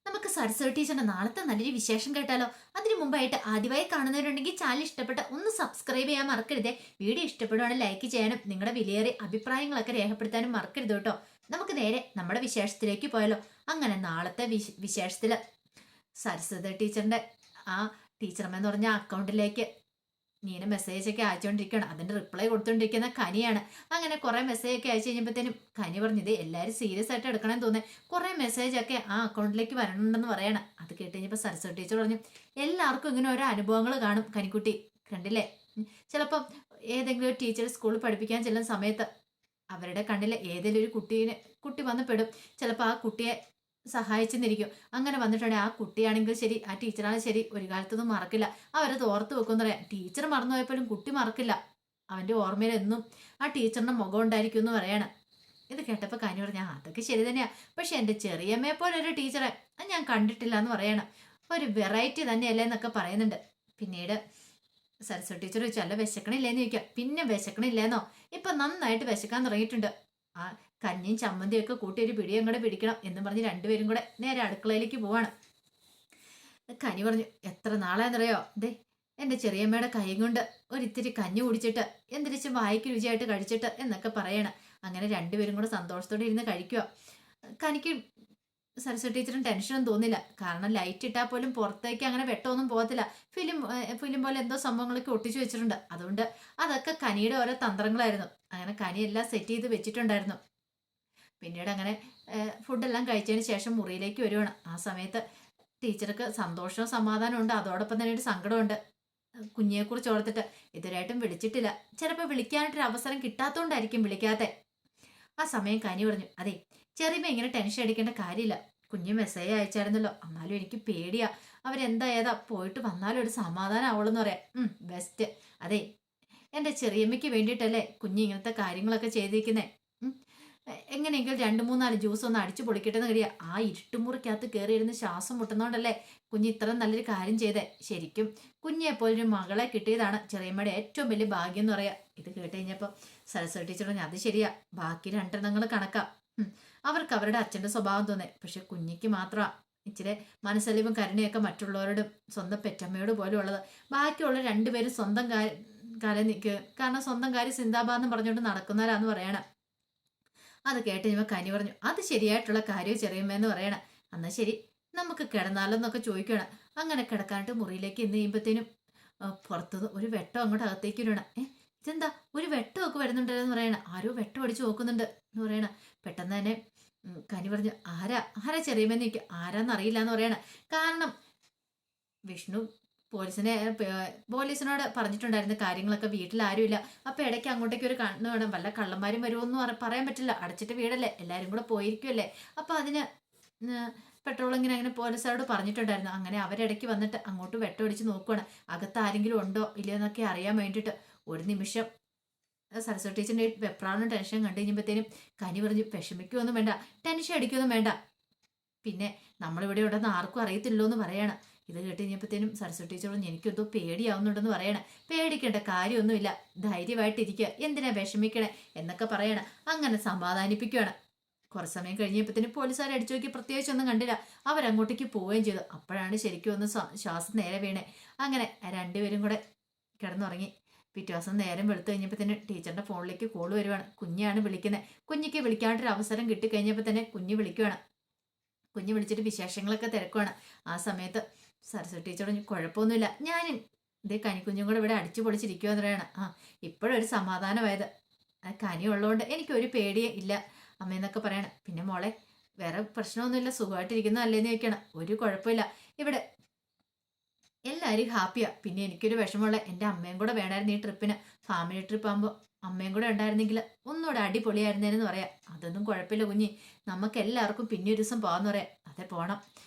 നമുക്ക് സരസ്വതി ടീച്ചറിന്റെ നാളത്തെ നല്ലൊരു വിശേഷം കേട്ടാലോ? അതിനു മുമ്പായിട്ട് ആദ്യമായി കാണുന്നവരുണ്ടെങ്കിൽ ചാനൽ ഇഷ്ടപ്പെട്ട ഒന്ന് സബ്സ്ക്രൈബ് ചെയ്യാൻ മറക്കരുതേ. വീഡിയോ ഇഷ്ടപ്പെടുവാണെങ്കിൽ ലൈക്ക് ചെയ്യാനും നിങ്ങളുടെ വിലയേറിയ അഭിപ്രായങ്ങളൊക്കെ രേഖപ്പെടുത്താനും മറക്കരുത് കേട്ടോ. നമുക്ക് നേരെ നമ്മുടെ വിശേഷത്തിലേക്ക് പോയാലോ? അങ്ങനെ നാളത്തെ വിശേഷത്തില് സരസ്വതി ടീച്ചറിന്റെ ആ ടീച്ചർമ്മ എന്ന് പറഞ്ഞ അക്കൗണ്ടിലേക്ക് നീന മെസ്സേജ് ഒക്കെ അയച്ചുകൊണ്ടിരിക്കുകയാണ്. അതിന്റെ റിപ്ലൈ കൊടുത്തോണ്ടിരിക്കുന്ന കനിയാണ്. അങ്ങനെ കുറെ മെസ്സേജ് ഒക്കെ അയച്ചു കഴിഞ്ഞപ്പോഴത്തേനും കനി പറഞ്ഞത് എല്ലാവരും സീരിയസ് ആയിട്ട് എടുക്കണമെന്ന് തോന്നുന്നത്. കുറെ മെസ്സേജ് ഒക്കെ ആ അക്കൗണ്ടിലേക്ക് വരണുണ്ടെന്ന് പറയണം. അത് കേട്ട് കഴിഞ്ഞപ്പോൾ സരസ്വതി ടീച്ചർ പറഞ്ഞു, എല്ലാവർക്കും ഇങ്ങനെ ഓരോ അനുഭവങ്ങൾ കാണും കനിക്കുട്ടി, കണ്ടില്ലേ? ചിലപ്പം ഏതെങ്കിലും ഒരു ടീച്ചർ സ്കൂളിൽ പഠിപ്പിക്കാൻ ചെല്ലുന്ന സമയത്ത് അവരുടെ കണ്ണിൽ ഏതെങ്കിലും ഒരു കുട്ടി വന്ന് പെടും. ചിലപ്പോൾ ആ കുട്ടിയെ സഹായിച്ചെന്നിരിക്കും. അങ്ങനെ വന്നിട്ടുണ്ടെങ്കിൽ ആ കുട്ടിയാണെങ്കിലും ശരി, ആ ടീച്ചറാണെങ്കിലും ശരി, ഒരു കാലത്തൊന്നും മറക്കില്ല. അവരത് ഓർത്ത് വെക്കുമെന്ന് പറയാം. ടീച്ചർ മറന്നുപോയപ്പോഴും കുട്ടി മറക്കില്ല. അവന്റെ ഓർമ്മയിൽ എന്നും ആ ടീച്ചറിന്റെ മുഖം ഉണ്ടായിരിക്കും എന്ന് പറയാണ്. ഇത് കേട്ടപ്പോൾ കനി പറഞ്ഞു, അതൊക്കെ ശരി തന്നെയാ, പക്ഷെ എൻ്റെ ചെറിയമ്മയെ പോലെ ഒരു ടീച്ചറെ ഞാൻ കണ്ടിട്ടില്ല എന്ന് പറയണം. ഒരു വെറൈറ്റി തന്നെയല്ലേ എന്നൊക്കെ പറയുന്നുണ്ട്. പിന്നീട് സരസ്വതി ടീച്ചർ ചോദിച്ചു, അല്ല വിശക്കണില്ലേന്ന് ചോദിക്കാം. പിന്നെ വിശക്കണില്ലേന്നോ? ഇപ്പൊ നന്നായിട്ട് വിശക്കാൻ തുടങ്ങിയിട്ടുണ്ട്. ആ കഞ്ഞിയും ചമ്മന്തിയും ഒക്കെ കൂട്ടി ഒരു പിടിയും കൂടെ പിടിക്കണം എന്ന് പറഞ്ഞ് രണ്ടുപേരും കൂടെ നേരെ അടുക്കളയിലേക്ക് പോവാണ്. കനി പറഞ്ഞു, എത്ര നാളാന്നറിയോ ദേ എൻ്റെ ചെറിയമ്മയുടെ കൈ കൊണ്ട് ഒരിത്തിരി കഞ്ഞി കുടിച്ചിട്ട് എന്തിരിച്ചും വായിക്ക് രുചിയായിട്ട് കഴിച്ചിട്ട് എന്നൊക്കെ പറയണം. അങ്ങനെ രണ്ടുപേരും കൂടെ സന്തോഷത്തോടെ ഇരുന്ന് കഴിക്കുക. കനിക്ക് സരസ്വതി ടീച്ചറും ടെൻഷനൊന്നും തോന്നില്ല. കാരണം ലൈറ്റ് ഇട്ടാൽ പോലും പുറത്തേക്ക് അങ്ങനെ വെട്ടമൊന്നും പോകത്തില്ല. ഫിലിം പോലെ എന്തോ സംഭവങ്ങളൊക്കെ ഒട്ടിച്ചു വെച്ചിട്ടുണ്ട്. അതുകൊണ്ട് അതൊക്കെ കനിയുടെ ഓരോ തന്ത്രങ്ങളായിരുന്നു. അങ്ങനെ കനി എല്ലാം സെറ്റ് ചെയ്ത് വെച്ചിട്ടുണ്ടായിരുന്നു. പിന്നീട് അങ്ങനെ ഫുഡെല്ലാം കഴിച്ചതിന് ശേഷം മുറിയിലേക്ക് വരുവാണ്. ആ സമയത്ത് ടീച്ചർക്ക് സന്തോഷവും സമാധാനവും ഉണ്ട്, അതോടൊപ്പം തന്നെ ഒരു സങ്കടമുണ്ട്. കുഞ്ഞിയെക്കുറിച്ച് ഓർത്തിട്ട് ഇതുവരായിട്ടും വിളിച്ചിട്ടില്ല. ചിലപ്പോൾ വിളിക്കാനായിട്ടൊരു അവസരം കിട്ടാത്തതുകൊണ്ടായിരിക്കും വിളിക്കാത്തെ. ആ സമയം കനി പറഞ്ഞു, അതെ ചെറിയ ഇങ്ങനെ ടെൻഷൻ അടിക്കേണ്ട കാര്യമില്ല. കുഞ്ഞ് മെസ്സേജ് അയച്ചായിരുന്നല്ലോ, എന്നാലും എനിക്ക് പേടിയാ. അവരെന്താ ഏതാ പോയിട്ട് വന്നാലും ഒരു സമാധാനം ആവുള്ളൂ പറയാം. ബെസ്റ്റ്. അതെ എൻ്റെ ചെറിയമ്മയ്ക്ക് വേണ്ടിയിട്ടല്ലേ കുഞ്ഞ് ഇങ്ങനത്തെ കാര്യങ്ങളൊക്കെ ചെയ്തിരിക്കുന്നേ. എങ്ങനെയെങ്കിലും 2-3-4 ജ്യൂസ് ഒന്ന് അടിച്ചു പൊളിക്കട്ടെ എന്ന് കഴിയാ. ആ ഇരുട്ടുമുറിക്കകത്ത് കയറിയിരുന്ന് ശ്വാസം മുട്ടുന്നോണ്ടല്ലേ കുഞ്ഞ് ഇത്ര നല്ലൊരു കാര്യം ചെയ്തേ. ശരിക്കും കുഞ്ഞെപ്പോലൊരു മകളെ കിട്ടിയതാണ് ചെറിയമ്മയുടെ ഏറ്റവും വലിയ ഭാഗ്യം എന്ന് പറയാ. ഇത് കേട്ട് കഴിഞ്ഞപ്പോൾ സരസ്വതി ടീച്ചർ പറഞ്ഞു, അത് ശരിയാ, ബാക്കി രണ്ടെണ്ണങ്ങൾ കണക്കാ. അവർക്ക് അവരുടെ അച്ഛന്റെ സ്വഭാവം തോന്നേ, പക്ഷെ കുഞ്ഞിക്ക് മാത്രമാ ഇച്ചിരി മനസ്സലിവും കരുണയൊക്കെ മറ്റുള്ളവരോടും സ്വന്തം പെറ്റമ്മയോട് പോലും ഉള്ളത്. ബാക്കിയുള്ള രണ്ടുപേരും സ്വന്തം കാലം നിൽക്കുക. കാരണം സ്വന്തം കാര്യം സിന്ദാബാന്ന് പറഞ്ഞുകൊണ്ട് നടക്കുന്നവരാന്ന് പറയണം. അത് കേട്ട് കഴിയുമ്പോൾ കനി പറഞ്ഞു, അത് ശരിയായിട്ടുള്ള കാര്യം ചെറിയമ്മയെന്ന് പറയണം. എന്നാൽ ശരി, നമുക്ക് കിടന്നാലോന്നൊക്കെ ചോദിക്കണം. അങ്ങനെ കിടക്കാനായിട്ട് മുറിയിലേക്ക് ഇന്ന് കഴിയുമ്പോഴത്തേനും പുറത്തുനിന്ന് ഒരു വെട്ടം അങ്ങോട്ട് അകത്തേക്ക് ഇടണം. ഇതെന്താ ഒരു വെട്ടമൊക്കെ വരുന്നുണ്ടല്ലോ എന്ന് പറയണം. ആരോ വെട്ടം അടിച്ച് നോക്കുന്നുണ്ട് എന്ന് പറയണം. പെട്ടെന്ന് തന്നെ കനി പറഞ്ഞു, ആരാ ചെറിയമ്മന്ന് ചോദിക്കുക. ആരാന്നറിയില്ല എന്ന് പറയണം. കാരണം വിഷ്ണു പോലീസിനോട് പറഞ്ഞിട്ടുണ്ടായിരുന്ന കാര്യങ്ങളൊക്കെ വീട്ടിൽ ആരുമില്ല. അപ്പൊ ഇടയ്ക്ക് അങ്ങോട്ടേക്ക് ഒരു കണ്ണ് വേണം, വല്ല കള്ളന്മാരും വരുമോന്ന് പറയാൻ പറ്റില്ല. അടച്ചിട്ട് വീടല്ലേ, എല്ലാരും കൂടെ പോയിരിക്കുമല്ലേ. അപ്പൊ അതിന് പെട്രോളിങ്ങിന് അങ്ങനെ പോലീസുകാരോട് പറഞ്ഞിട്ടുണ്ടായിരുന്നു. അങ്ങനെ അവരിടയ്ക്ക് വന്നിട്ട് അങ്ങോട്ട് വെട്ടമടിച്ച് നോക്കുവാണ്, അകത്ത് ആരെങ്കിലും ഉണ്ടോ ഇല്ലയോ എന്നൊക്കെ അറിയാൻ വേണ്ടിയിട്ട്. ഒരു നിമിഷം സരസ്വതി ടീച്ചറിന്റെ വെപ്രാളും ടെൻഷൻ കണ്ടു കഴിഞ്ഞപ്പോഴത്തേനും കനി പറഞ്ഞു, വിഷമിക്കുമൊന്നും വേണ്ട, ടെൻഷൻ അടിക്കൊന്നും വേണ്ട, പിന്നെ നമ്മളിവിടെ ഉണ്ടെന്ന് ആർക്കും അറിയത്തില്ലോ എന്ന് പറയാണ്. ഇത് കേട്ട് കഴിഞ്ഞപ്പോഴത്തേനും സരസ്വതി ടീച്ചർ പറഞ്ഞു, എനിക്കെന്തോ പേടിയാവുന്നുണ്ടെന്ന് പറയണേ. പേടിക്കേണ്ട കാര്യമൊന്നുമില്ല, ധൈര്യമായിട്ടിരിക്കുക, എന്തിനാ വിഷമിക്കണേ എന്നൊക്കെ പറയണം. അങ്ങനെ സമാധാനിപ്പിക്കുകയാണ്. കുറച്ച് സമയം കഴിഞ്ഞപ്പോഴത്തേനും പോലീസുകാരെ അടിച്ചു നോക്കി പ്രത്യേകിച്ചൊന്നും കണ്ടില്ല. അവരങ്ങോട്ടേക്ക് പോവുകയും ചെയ്തു. അപ്പോഴാണ് ശരിക്കും ഒന്ന് ശ്വാസം നേരെ വീണേ. അങ്ങനെ രണ്ടുപേരും കൂടെ കിടന്നുറങ്ങി. പിറ്റേ ദിവസം നേരം വെളുത്തു കഴിഞ്ഞപ്പോൾ ടീച്ചറിന്റെ ഫോണിലേക്ക് കോൾ വരുവാണ്. കുഞ്ഞാണ് വിളിക്കുന്നത്. കുഞ്ഞിക്ക് വിളിക്കാനായിട്ടൊരു അവസരം കിട്ടിക്കഴിഞ്ഞപ്പോൾ തന്നെ കുഞ്ഞ് വിളിക്കുവാണ്. കുഞ്ഞ് വിളിച്ചിട്ട് വിശേഷങ്ങളൊക്കെ തിരക്കുവാണ്. ആ സമയത്ത് സരസ്വതി ടീച്ചർ പറഞ്ഞു, കുഴപ്പമൊന്നുമില്ല, ഞാനും ഇതേ കനിക്കുഞ്ഞും കൂടെ ഇവിടെ അടിച്ചു പൊളിച്ചിരിക്കുമെന്ന് പറയണം. ഇപ്പോഴൊരു സമാധാനമായത്, കനി ഉള്ളതുകൊണ്ട് എനിക്കൊരു പേടിയേ ഇല്ല അമ്മയെന്നൊക്കെ പറയണം. പിന്നെ മോളെ വേറെ പ്രശ്നമൊന്നുമില്ല, സുഖമായിട്ടിരിക്കുന്നതല്ലേന്ന് ചോദിക്കണം. ഒരു കുഴപ്പമില്ല, ഇവിടെ എല്ലാവരും ഹാപ്പിയാ. പിന്നെ എനിക്കൊരു വിഷമമുള്ള എൻ്റെ അമ്മയും കൂടെ വേണമായിരുന്നു ഈ ട്രിപ്പിന്. ഫാമിലി ട്രിപ്പ് ആകുമ്പോൾ അമ്മയും കൂടെ ഉണ്ടായിരുന്നെങ്കിൽ ഒന്നുകൂടെ അടിപൊളിയായിരുന്നേന്ന് പറയാം. അതൊന്നും കുഴപ്പമില്ല കുഞ്ഞി, നമുക്ക് എല്ലാവർക്കും പിന്നെ ഒരു ദിവസം പോകാമെന്ന് പറയാം. അതെ പോണം,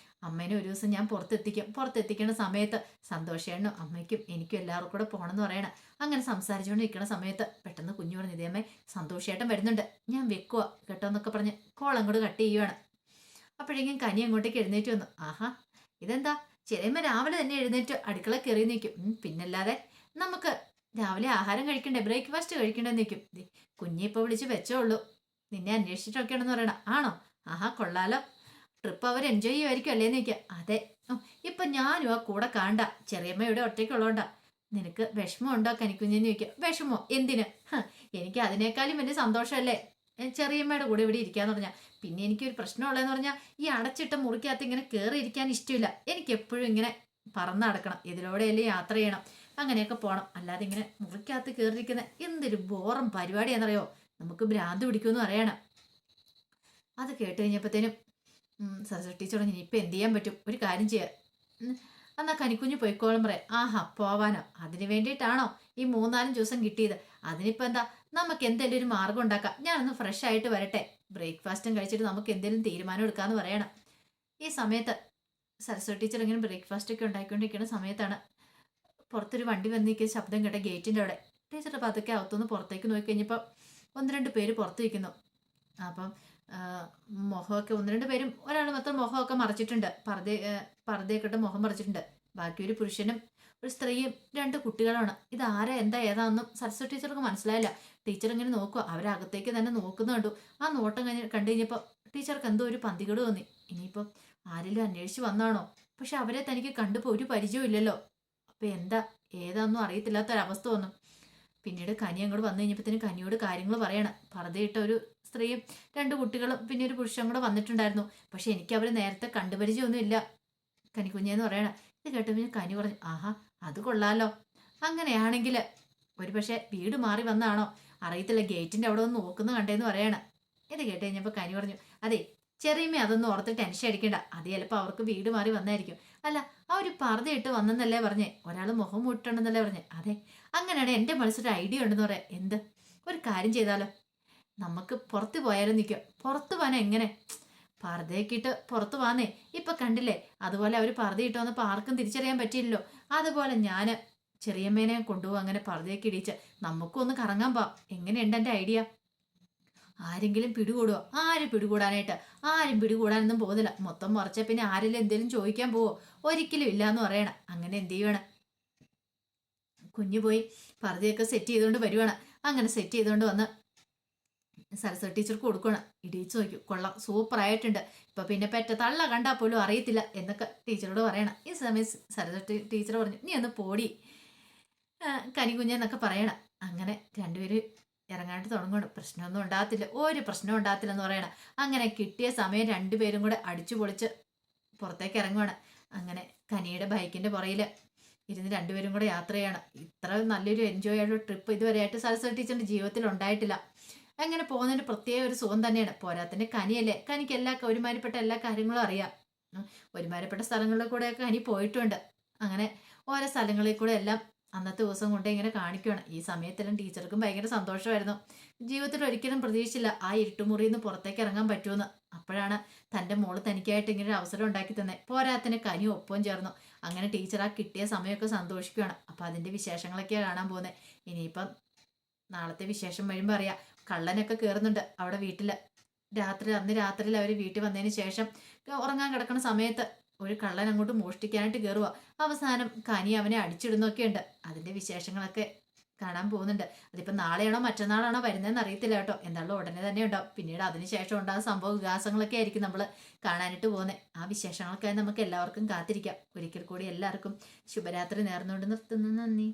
അമ്മേനെ ഒരു ദിവസം ഞാൻ പുറത്തെത്തിക്കുന്ന സമയത്ത് സന്തോഷേണ്ണും അമ്മയ്ക്കും എനിക്കും എല്ലാവർക്കും കൂടെ പോകണമെന്ന് പറയണം. അങ്ങനെ സംസാരിച്ചുകൊണ്ടിരിക്കുന്ന സമയത്ത് പെട്ടെന്ന് കുഞ്ഞു പറഞ്ഞു, ഇതേമ്മേ സന്തോഷേട്ടൻ വരുന്നുണ്ട്, ഞാൻ വെക്കുക കേട്ടോ എന്നൊക്കെ പറഞ്ഞ് കോൾ അങ്ങോട്ട് കട്ട് ചെയ്യുവാണ്. അപ്പോഴേക്കും കനി അങ്ങോട്ടേക്ക് എഴുന്നേറ്റ് വന്നു. ആഹാ, ഇതെന്താ ചിലയമ്മ രാവിലെ തന്നെ എഴുന്നേറ്റ് അടുക്കള കയറി നിൽക്കും. പിന്നല്ലാതെ നമുക്ക് രാവിലെ ആഹാരം കഴിക്കണ്ടേ, ബ്രേക്ക്ഫാസ്റ്റ് കഴിക്കണ്ടെന്ന് നിൽക്കും. കുഞ്ഞിപ്പോൾ വിളിച്ച് വെച്ചോളൂ, നിന്നെ അന്വേഷിച്ചിട്ടൊക്കെയാണെന്ന് പറയണം. ആണോ? ആഹാ കൊള്ളാലോ. ട്രിപ്പ് അവർ എൻജോയ് ചെയ്യുമായിരിക്കും അല്ലേന്ന് ചോദിക്കുക. അതെ. ഇപ്പൊ ഞാനും ആ കൂടെ കാണണ്ട. ചെറിയമ്മ ഇവിടെ ഒറ്റയ്ക്കുള്ളോണ്ടാ. നിനക്ക് വിഷമം ഉണ്ടോ കനിക്കുഞ്ഞെന്ന് ചോദിക്കുക. വിഷമോ എന്തിന്? എനിക്ക് അതിനേക്കാളും വലിയ സന്തോഷമല്ലേ ചെറിയമ്മയുടെ കൂടെ ഇവിടെ ഇരിക്കാന്ന് പറഞ്ഞാൽ. പിന്നെ എനിക്കൊരു പ്രശ്നമുള്ളതെന്ന് പറഞ്ഞാൽ ഈ അടച്ചിട്ട മുറിക്കകത്ത് ഇങ്ങനെ കയറി ഇരിക്കാൻ ഇഷ്ടമില്ല. എനിക്ക് എപ്പോഴും ഇങ്ങനെ പറന്ന് നടക്കണം, ഇതിലൂടെയല്ലേ യാത്ര ചെയ്യണം, അങ്ങനെയൊക്കെ പോകണം. അല്ലാതെ ഇങ്ങനെ മുറിക്കകത്ത് കയറിയിരിക്കുന്ന എന്തൊരു ബോറും പരിപാടിയാണെന്നറിയോ, നമുക്ക് ഭ്രാന്ത് പിടിക്കുമെന്ന് പറയണം. അത് കേട്ട് കഴിഞ്ഞപ്പോഴത്തേനും സരസ്വതി ടീച്ചർ പറഞ്ഞു, ഇപ്പം എന്ത് ചെയ്യാൻ പറ്റും, ഒരു കാര്യം ചെയ്യാം, എന്നാ കനിക്കുഞ്ഞ് പോയിക്കോളും പറയാം. ആഹാ പോവാനോ, അതിന് വേണ്ടിയിട്ടാണോ ഈ 3-4 ദിവസം കിട്ടിയത്? അതിനിപ്പോൾ എന്താ, നമുക്ക് എന്തെങ്കിലും ഒരു മാർഗം ഉണ്ടാക്കാം. ഞാനൊന്ന് ഫ്രഷ് ആയിട്ട് വരട്ടെ, ബ്രേക്ക്ഫാസ്റ്റും കഴിച്ചിട്ട് നമുക്ക് എന്തെങ്കിലും തീരുമാനം എടുക്കാമെന്ന് പറയണം. ഈ സമയത്ത് സരസ്വതി ടീച്ചർ ഇങ്ങനെ ബ്രേക്ക്ഫാസ്റ്റ് ഒക്കെ ഉണ്ടാക്കിക്കൊണ്ടിരിക്കുന്ന സമയത്താണ് പുറത്തൊരു വണ്ടി വന്ന് നിൽക്കുന്ന ശബ്ദം കേട്ട ഗേറ്റിൻ്റെ അവിടെ. ടീച്ചറുടെ പതുക്കെ അകത്തുനിന്ന് പുറത്തേക്ക് നോക്കി കഴിഞ്ഞപ്പോൾ 1-2 പേര് പുറത്ത് നിൽക്കുന്നു. അപ്പം മുഖമൊക്കെ 1-2 പേരും, ഒരാൾ മാത്രം മുഖമൊക്കെ മറച്ചിട്ടുണ്ട്, പർദ്ദയൊക്കെ ഇട്ട് മുഖം മറച്ചിട്ടുണ്ട്. ബാക്കി ഒരു പുരുഷനും ഒരു സ്ത്രീയും 2 കുട്ടികളാണ്. ഇത് ആരാ എന്താ ഏതാണെന്നും സരസ്വതി ടീച്ചർക്ക് മനസ്സിലായില്ല. ടീച്ചർ ഇങ്ങനെ നോക്കുക, അവരകത്തേക്ക് തന്നെ നോക്കുന്ന കണ്ടു. ആ നോട്ടം കണ്ടു കഴിഞ്ഞപ്പോൾ ടീച്ചർക്ക് എന്തോ ഒരു പന്തികേട് തോന്നി. ഇനിയിപ്പം ആരെങ്കിലും അന്വേഷിച്ച് വന്നാണോ? പക്ഷെ അവരെ തനിക്ക് കണ്ടപ്പോൾ ഒരു പരിചയവും ഇല്ലല്ലോ. അപ്പം എന്താ ഏതാണെന്നും അറിയത്തില്ലാത്തൊരവസ്ഥ വന്നു. പിന്നീട് കനി അങ്ങോട്ട് വന്നു കഴിഞ്ഞപ്പോഴത്തേനും കനിയോട് കാര്യങ്ങൾ പറയണം. പർദ്ദയിട്ട ഒരു സ്ത്രീയും 2 കുട്ടികളും പിന്നെ ഒരു പുരുഷനും കൂടെ വന്നിട്ടുണ്ടായിരുന്നു. പക്ഷെ എനിക്ക് അവർ നേരത്തെ കണ്ടുപരിചയമൊന്നും ഇല്ല കനിക്കുഞ്ഞെന്ന് പറയണം. ഇത് കേട്ടപ്പോൾ കനി പറഞ്ഞു, ആഹാ അത് കൊള്ളാലോ. അങ്ങനെയാണെങ്കിൽ ഒരു പക്ഷേ വീട് മാറി വന്നാണോ അറിയത്തില്ല, ഗേറ്റിൻ്റെ അവിടെ ഒന്ന് നോക്കുന്ന കണ്ടേന്ന് പറയണം. ഇത് കേട്ട് കഴിഞ്ഞപ്പോൾ കനി പറഞ്ഞു, അതെ ചെറിയമ്മ അതൊന്നും ഓർത്ത് ടെൻഷൻ അടിക്കണ്ട, അത് ചിലപ്പോൾ അവർക്ക് വീട് മാറി വന്നായിരിക്കും. അല്ല ആ ഒരു പർദ്ദയിട്ട് വന്നെന്നല്ലേ പറഞ്ഞേ, ഒരാൾ മുഖം മുട്ടുണ്ടെന്നല്ലേ പറഞ്ഞേ. അതെ അങ്ങനെയാണ് എൻ്റെ മനസ്സിലൊരു ഐഡിയ ഉണ്ടെന്ന് പറയാം. എന്ത്, ഒരു കാര്യം ചെയ്താലോ, നമുക്ക് പുറത്ത് പോയാലും നിൽക്കും. പുറത്ത് പോകാൻ എങ്ങനെ, പർദ്ദയൊക്കെ ഇട്ട് പുറത്ത് പോകാന്നേ, ഇപ്പൊ കണ്ടില്ലേ അതുപോലെ അവർ പർദ്ദയിട്ട് വന്നപ്പോൾ ആർക്കും തിരിച്ചറിയാൻ പറ്റിയില്ലല്ലോ. അതുപോലെ ഞാൻ ചെറിയമ്മേനെ കൊണ്ടുപോകും, അങ്ങനെ പർദ്ദയൊക്കെ ഇടിച്ച് നമുക്കും ഒന്ന് കറങ്ങാൻ പോവാം. എങ്ങനെയുണ്ട് എൻ്റെ ഐഡിയ? ആരെങ്കിലും പിടികൂടുവോ? ആരും പിടികൂടാനായിട്ട് ആരും പിടികൂടാനൊന്നും പോകുന്നില്ല. മൊത്തം മറിച്ച പിന്നെ ആരെങ്കിലും എന്തെങ്കിലും ചോദിക്കാൻ പോവോ? ഒരിക്കലും ഇല്ല എന്ന് പറയണം. അങ്ങനെ എന്ത് ചെയ്യണം, കുഞ്ഞു പോയി പർദ്ദയൊക്കെ സെറ്റ് ചെയ്തുകൊണ്ട് വരുവാണ്. അങ്ങനെ സെറ്റ് ചെയ്തുകൊണ്ട് വന്ന് സരസ്വതി ടീച്ചർക്ക് കൊടുക്കണം. ഇടിയിച്ച് നോക്കും, കൊള്ളാം സൂപ്പർ ആയിട്ടുണ്ട്, ഇപ്പൊ പിന്നെ പെറ്റ തള്ള കണ്ടാൽ പോലും അറിയത്തില്ല എന്നൊക്കെ ടീച്ചറോട് പറയണം. ഈ സമയം സരസ്വതി ടീച്ചർ പറഞ്ഞു, നീ ഒന്ന് പോടി കനികുഞ്ഞെന്നൊക്കെ പറയണം. അങ്ങനെ രണ്ടുപേര് ഇറങ്ങാനായിട്ട് തുടങ്ങണം. പ്രശ്നമൊന്നും ഉണ്ടാകത്തില്ല, ഒരു പ്രശ്നവും ഉണ്ടാകത്തില്ല എന്ന് പറയണം. അങ്ങനെ കിട്ടിയ സമയം 2 പേരും കൂടെ അടിച്ചു പൊളിച്ച് പുറത്തേക്ക് ഇറങ്ങുവാണ്. അങ്ങനെ കനിയുടെ ബൈക്കിന്റെ പുറയിൽ ഇരുന്ന് 2 പേരും കൂടെ യാത്ര ചെയ്യണം. ഇത്ര നല്ലൊരു എൻജോയ് ആയിട്ടുള്ള ട്രിപ്പ് ഇതുവരെയായിട്ട് സരസ്വതി ടീച്ചറിന്റെ ജീവിതത്തിൽ ഉണ്ടായിട്ടില്ല. അങ്ങനെ പോകുന്നതിന് പ്രത്യേക ഒരു സുഖം തന്നെയാണ്. പോരാത്തിന്റെ കനിയല്ലേ, കനിക്ക് ഒരുമാതിരിപ്പെട്ട എല്ലാ കാര്യങ്ങളും അറിയാം. ഒരുമാതിരിപ്പെട്ട സ്ഥലങ്ങളിൽ കൂടെയൊക്കെ കനി പോയിട്ടുണ്ട്. അങ്ങനെ ഓരോ സ്ഥലങ്ങളിൽ കൂടെ എല്ലാം അന്നത്തെ ദിവസം കൊണ്ട് ഇങ്ങനെ കാണിക്കുകയാണ്. ഈ സമയത്തെല്ലാം ടീച്ചർക്കും ഭയങ്കര സന്തോഷമായിരുന്നു. ജീവിതത്തിൽ ഒരിക്കലും പ്രതീക്ഷിച്ചില്ല ആ ഇരുട്ടുമുറിയിൽ നിന്ന് പുറത്തേക്ക് ഇറങ്ങാൻ പറ്റുമെന്ന്. അപ്പോഴാണ് തൻ്റെ മോള് തനിക്കായിട്ട് ഇങ്ങനെ ഒരു അവസരം ഉണ്ടാക്കി തന്നെ. പോരാത്തിന് കനി ഒപ്പം ചേർന്നു. അങ്ങനെ ടീച്ചർ ആ കിട്ടിയ സമയമൊക്കെ സന്തോഷിക്കുകയാണ്. അപ്പം അതിൻ്റെ വിശേഷങ്ങളൊക്കെയാണ് കാണാൻ പോകുന്നത്. ഇനിയിപ്പം നാളത്തെ വിശേഷം വരുമ്പോൾ അറിയാം. കള്ളനൊക്കെ കയറുന്നുണ്ട് അവിടെ വീട്ടിൽ. അന്ന് രാത്രിയിൽ അവർ വീട്ടിൽ വന്നതിന് ശേഷം ഉറങ്ങാൻ കിടക്കുന്ന സമയത്ത് ഒരു കള്ളൻ അങ്ങോട്ട് മോഷ്ടിക്കാനായിട്ട് കയറുക. അവസാനം കനി അവനെ അടിച്ചിടുന്നൊക്കെ ഉണ്ട്. അതിന്റെ വിശേഷങ്ങളൊക്കെ കാണാൻ പോകുന്നുണ്ട്. അതിപ്പോൾ നാളെയാണോ മറ്റന്നാളാണോ വരുന്നതെന്ന് അറിയത്തില്ല കേട്ടോ. എന്തായാലും ഉടനെ തന്നെ ഉണ്ടാവും. പിന്നീട് അതിനുശേഷം ഉണ്ടാകുന്ന സംഭവ വികാസങ്ങളൊക്കെ ആയിരിക്കും നമ്മൾ കാണാനായിട്ട് പോകുന്നത്. ആ വിശേഷങ്ങൾക്കായി നമുക്ക് എല്ലാവർക്കും കാത്തിരിക്കാം. ഒരിക്കൽ കൂടി എല്ലാവർക്കും ശുഭരാത്രി നേർന്നുകൊണ്ട് നിർത്തുന്നു. നന്ദി.